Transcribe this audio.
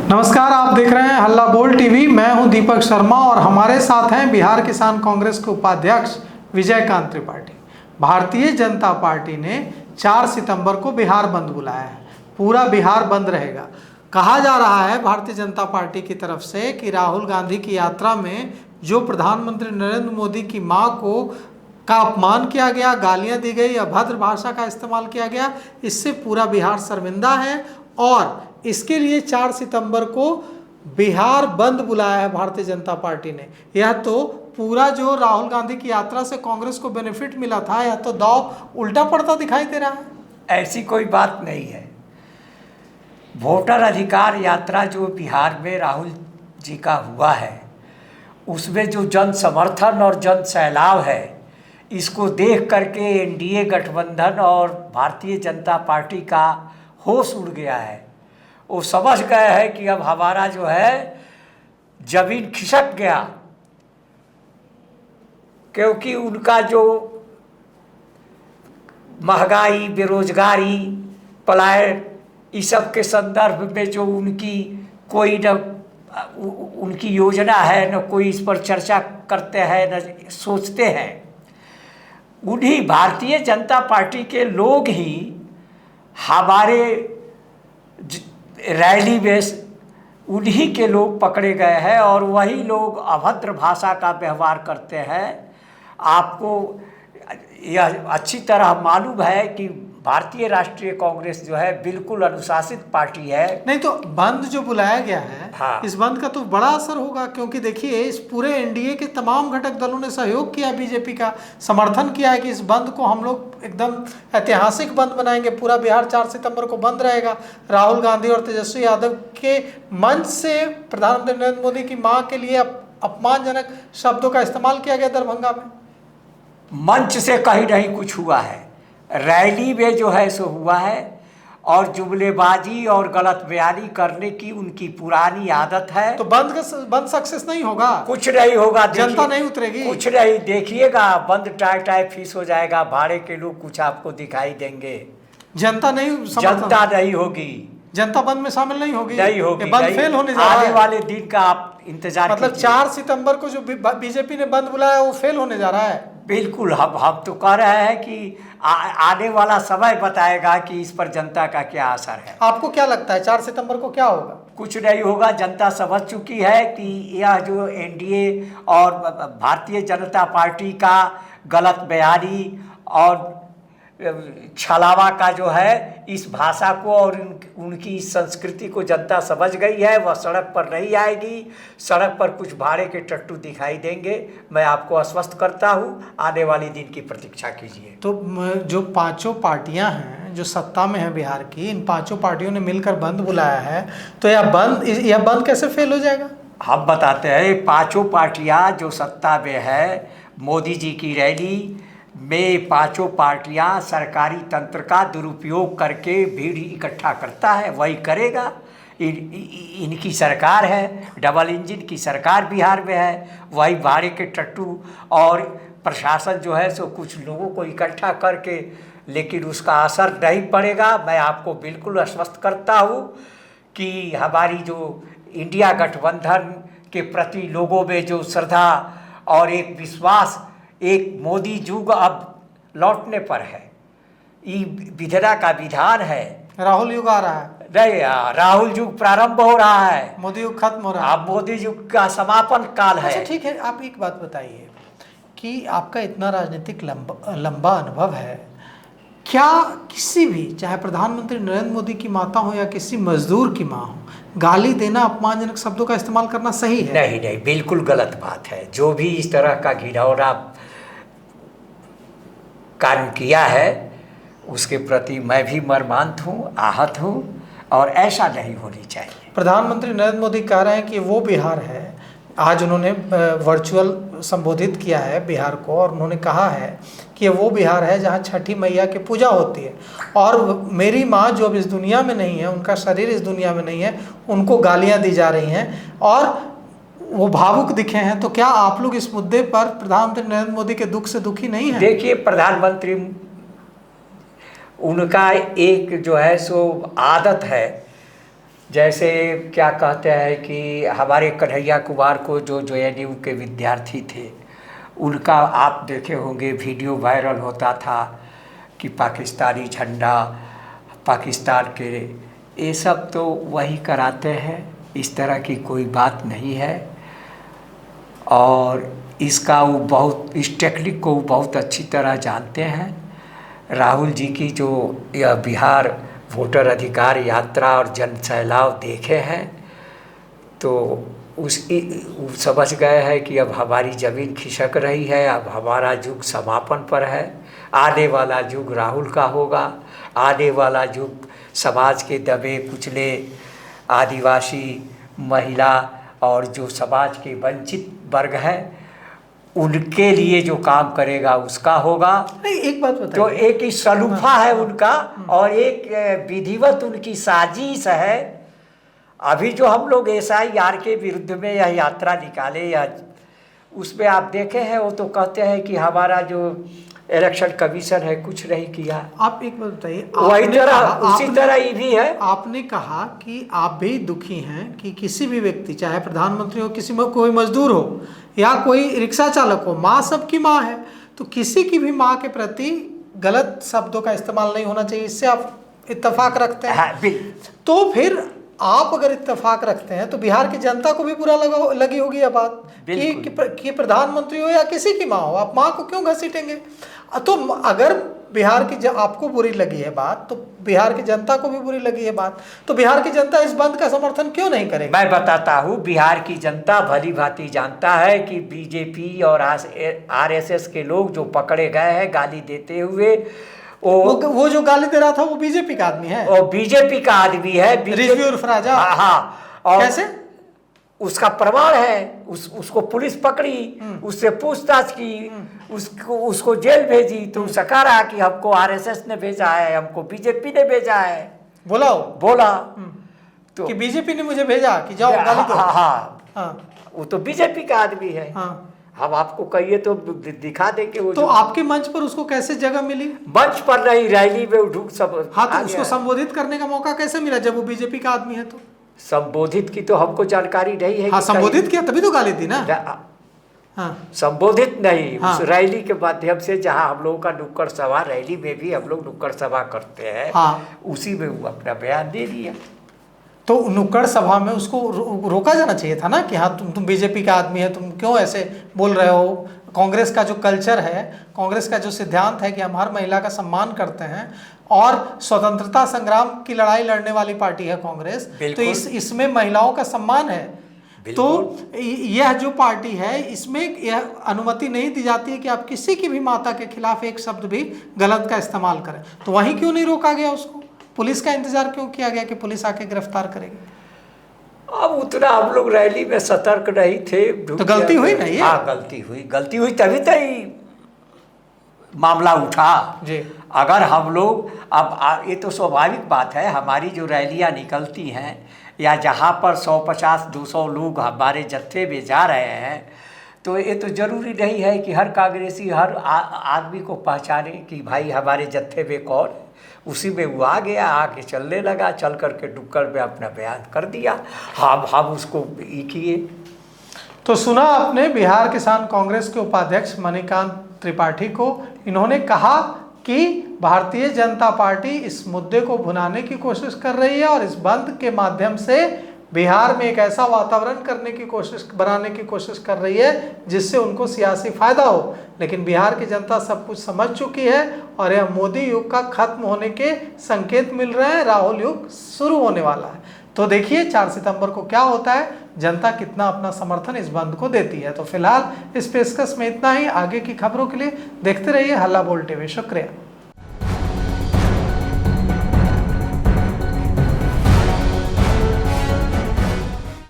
नमस्कार, आप देख रहे हैं हल्ला बोल टीवी। मैं हूं दीपक शर्मा और हमारे साथ हैं बिहार किसान कांग्रेस के उपाध्यक्ष विजयकांत त्रिपाठी। भारतीय जनता पार्टी ने 4 सितंबर को बिहार बंद बुलाया है। पूरा बिहार बंद रहेगा। कहा जा रहा है भारतीय जनता पार्टी की तरफ से कि राहुल गांधी की यात्रा में जो प्रधानमंत्री नरेंद्र मोदी की मां का अपमान किया गया, गालियां दी गई, अभद्र भाषा का इस्तेमाल किया गया, इससे पूरा बिहार शर्मिंदा है और इसके लिए 4 सितंबर को बिहार बंद बुलाया है भारतीय जनता पार्टी ने। यह तो पूरा जो राहुल गांधी की यात्रा से कांग्रेस को बेनिफिट मिला था, यह तो दांव उल्टा पड़ता दिखाई दे रहा है। ऐसी कोई बात नहीं है। वोटर अधिकार यात्रा जो बिहार में राहुल जी का हुआ है, उसमें जो जन समर्थन और जन सैलाव है, इसको देख करके एनडीए गठबंधन और भारतीय जनता पार्टी का होश उड़ गया है। वो समझ गए हैं कि अब हमारा जो है जमीन खिसक गया, क्योंकि उनका जो महंगाई, बेरोजगारी, पलायन, इस सब के संदर्भ में जो उनकी कोई न उनकी योजना है, न कोई इस पर चर्चा करते हैं, न सोचते हैं। उन्हीं भारतीय जनता पार्टी के लोग ही हमारे रैली में उन्हीं के लोग पकड़े गए हैं और वही लोग अभद्र भाषा का व्यवहार करते हैं। आपको यह अच्छी तरह मालूम है कि भारतीय राष्ट्रीय कांग्रेस जो है बिल्कुल अनुशासित पार्टी है। नहीं तो बंद जो बुलाया गया है, हाँ। इस बंद का तो बड़ा असर होगा, क्योंकि देखिए इस पूरे एनडीए के तमाम घटक दलों ने सहयोग किया, बीजेपी का समर्थन किया है कि इस बंद को हम लोग एकदम ऐतिहासिक बंद बनाएंगे। पूरा बिहार 4 सितंबर को बंद रहेगा। राहुल गांधी और तेजस्वी यादव के मंच से प्रधानमंत्री नरेंद्र मोदी की मां के लिए अपमानजनक शब्दों का इस्तेमाल किया गया दरभंगा में। मंच से कहीं नहीं कुछ हुआ है, रैली में जो है सो हुआ है। और जुमलेबाजी और गलत बयानी करने की उनकी पुरानी आदत है। तो बंद सक्सेस नहीं होगा, कुछ नहीं होगा, जनता नहीं उतरेगी, कुछ नहीं। देखिएगा बंद टाई फीस हो जाएगा, भाड़े के लोग कुछ आपको दिखाई देंगे, जनता नहीं होगी, जनता बंद में शामिल नहीं होगी, बंद फेल होने जा रहा है। आने वाले दिन का आप इंतजार मतलब 4 सितंबर को जो बीजेपी ने बंद बुलाया वो फेल होने जा रहा है। बिल्कुल। हम तो कह रहे हैं कि आने वाला समय बताएगा कि इस पर जनता का क्या असर है। आपको क्या लगता है 4 सितंबर को क्या होगा? कुछ नहीं होगा। जनता समझ चुकी है कि यह जो एनडीए और भारतीय जनता पार्टी का गलत बयानी और छलावा का जो है, इस भाषा को और उनकी संस्कृति को जनता समझ गई है। वह सड़क पर नहीं आएगी। सड़क पर कुछ भाड़े के टट्टू दिखाई देंगे। मैं आपको आश्वस्त करता हूँ, आने वाली दिन की प्रतीक्षा कीजिए। तो जो 5 पार्टियां हैं जो सत्ता में है बिहार की, इन 5 पार्टियों ने मिलकर बंद बुलाया है, तो यह बंद कैसे फेल हो जाएगा? हम बताते हैं। 5 पार्टियां जो सत्ता में है, मोदी जी की रैली में 5 पार्टियां सरकारी तंत्र का दुरुपयोग करके भीड़ इकट्ठा करता है, वही करेगा। इनकी सरकार है, डबल इंजन की सरकार बिहार में है। वही भाड़े के टट्टू और प्रशासन जो है सो कुछ लोगों को इकट्ठा करके, लेकिन उसका असर नहीं पड़ेगा। मैं आपको बिल्कुल आश्वस्त करता हूँ कि हमारी जो इंडिया गठबंधन के प्रति लोगों में जो श्रद्धा और एक विश्वास, एक मोदी युग अब लौटने पर है। ये विधना का विधान है। राहुल युग आ रहा है। नहीं, राहुल युग प्रारंभ हो रहा है, मोदी युग खत्म हो रहा है। अब मोदी युग का समापन काल है। अच्छा ठीक है, आप एक बात बताइए कि आपका इतना राजनीतिक लंबा अनुभव है, क्या किसी भी, चाहे प्रधानमंत्री नरेंद्र मोदी की माता हो या किसी मजदूर की माँ हो, गाली देना, अपमानजनक शब्दों का इस्तेमाल करना सही है? नहीं, बिल्कुल गलत बात है। जो भी इस तरह का घिनौना कार्य किया है, उसके प्रति मैं भी मर्मांत हूँ, आहत हूँ, और ऐसा नहीं होनी चाहिए। प्रधानमंत्री नरेंद्र मोदी कह रहे हैं कि वो बिहार है, आज उन्होंने वर्चुअल संबोधित किया है बिहार को, और उन्होंने कहा है कि वो बिहार है जहाँ छठी मैया की पूजा होती है, और मेरी माँ जो अब इस दुनिया में नहीं है, उनका शरीर इस दुनिया में नहीं है, उनको गालियाँ दी जा रही हैं और वो भावुक दिखे हैं। तो क्या आप लोग इस मुद्दे पर प्रधानमंत्री नरेंद्र मोदी के दुख से दुखी नहीं है? देखिए, प्रधानमंत्री उनका एक जो है सो आदत है जैसे क्या कहते हैं कि हमारे कन्हैया कुमार को जो JNU के विद्यार्थी थे, उनका आप देखे होंगे वीडियो वायरल होता था कि पाकिस्तानी झंडा, पाकिस्तान के, ये सब तो वही कराते हैं, इस तरह की कोई बात नहीं है। और इसका वो बहुत, इस टेक्निक को वो बहुत अच्छी तरह जानते हैं। राहुल जी की जो यह बिहार वोटर अधिकार यात्रा और जन सैलाव देखे हैं, तो वो समझ गए हैं कि अब हमारी ज़मीन खिसक रही है, अब हमारा युग समापन पर है। आने वाला युग राहुल का होगा, आने वाला युग समाज के दबे कुचले आदिवासी, महिला और जो समाज के वंचित वर्ग है, उनके लिए जो काम करेगा उसका होगा। नहीं, एक बात बताइए, तो एक ही सलूफा है उनका और एक विधिवत उनकी साजिश है। अभी जो हम लोग SIR के विरुद्ध में यह यात्रा निकाले, या उसमें आप देखे हैं, वो तो कहते हैं कि हमारा जो इलेक्शन कमीशन है कुछ नहीं किया। आप एक बात बताइए, वही तरह उसी तरह ये भी है। आपने कहा कि आप भी दुखी हैं कि किसी भी व्यक्ति, चाहे प्रधानमंत्री हो, किसी में कोई मजदूर हो या कोई रिक्शा चालक हो, माँ सबकी माँ है, तो किसी की भी माँ के प्रति गलत शब्दों का इस्तेमाल नहीं होना चाहिए, इससे आप इत्तेफाक रखते हैं। हाँ, तो फिर आप अगर इत्तेफाक रखते हैं तो बिहार की जनता को भी बुरा लगी होगी यह बात कि प्रधानमंत्री हो या किसी की माँ हो, आप माँ को क्यों घसीटेंगे? तो अगर बिहार की आपको बुरी लगी है बात, तो बिहार की जनता को भी बुरी लगी है बात, तो बिहार की जनता इस बंद का समर्थन क्यों नहीं करेगी? मैं बताता हूँ, बिहार की जनता भली भांति जानता है कि BJP और RSS के लोग जो पकड़े गए हैं गाली देते हुए, वो जो गाली दे रहा था वो बीजेपी का आदमी है, और बीजेपी का आदमी है, रिजवी उर्फ राजा। हाँ, और कैसे? उसका प्रमाण है, उसको पुलिस पकड़ी, उससे पूछताछ की, उसको जेल भेजी, तो उसने कहा कि हमको RSS ने भेजा है, हमको BJP ने भेजा है, बोला तो कि बीजेपी ने मुझे भेजा कि जाओ गाली दो। हाँ, वो तो BJP का आदमी है। हम आपको कहिए तो दिखा दें कि वो तो आपके मंच पर उसको कैसे जगह मिली? मंच पर नहीं, रैली में ढूंढ सब। हाँ, तो उसको संबोधित करने का मौका कैसे मिला जब वो बीजेपी का आदमी है? तो संबोधित की तो हमको जानकारी नहीं है। हाँ, संबोधित किया तभी तो गाली दी ना। हाँ, संबोधित नहीं, उस रैली के माध्यम से, जहाँ हम लोगों का नुक्कड़ सभा, रैली में भी हम लोग नुक्कड़ सभा करते हैं, उसी में वो अपना बयान दे दिया। तो नुक्कड़ सभा में उसको रोका जाना चाहिए था ना कि हाँ, तुम बीजेपी का आदमी है, तुम क्यों ऐसे बोल रहे हो? कांग्रेस का जो कल्चर है, कांग्रेस का जो सिद्धांत है कि हम हर महिला का सम्मान करते हैं और स्वतंत्रता संग्राम की लड़ाई लड़ने वाली पार्टी है कांग्रेस, तो इसमें महिलाओं का सम्मान है। तो यह जो पार्टी है, इसमें यह अनुमति नहीं दी जाती है कि आप किसी की भी माता के खिलाफ एक शब्द भी गलत का इस्तेमाल करें। तो वहीं क्यों नहीं रोका गया उसको? पुलिस का इंतजार क्यों किया गया कि पुलिस आके गिरफ्तार करेगी? अब उतना हम लोग रैली में सतर्क नहीं थे, तो गलती हुई नहीं है? हाँ, गलती हुई तभी तो मामला उठा जी। अगर हम लोग, अब ये तो स्वाभाविक बात है, हमारी जो रैलियां निकलती हैं या जहाँ पर 150-200 लोग हमारे जत्थे में जा रहे हैं, तो ये तो ज़रूरी नहीं है कि हर कांग्रेसी हर आदमी को पहचाने कि भाई हमारे जत्थे में कौन। उसी में वो आ गया, आके चलने लगा, चल करके नुक्कड़ में अपना बयान कर दिया, हम उसको ये किए। तो सुना आपने बिहार किसान कांग्रेस के उपाध्यक्ष मणिकांत त्रिपाठी को। इन्होंने कहा कि भारतीय जनता पार्टी इस मुद्दे को भुनाने की कोशिश कर रही है और इस बंद के माध्यम से बिहार में एक ऐसा वातावरण बनाने की कोशिश कर रही है जिससे उनको सियासी फायदा हो। लेकिन बिहार की जनता सब कुछ समझ चुकी है और यह मोदी युग का खत्म होने के संकेत मिल रहे हैं, राहुल युग शुरू होने वाला है। तो देखिए 4 सितंबर को क्या होता है, जनता कितना अपना समर्थन इस बंद को देती है। तो फिलहाल इस पेशकश में इतना ही। आगे की खबरों के लिए देखते रहिए हल्ला बोल टीवी। शुक्रिया।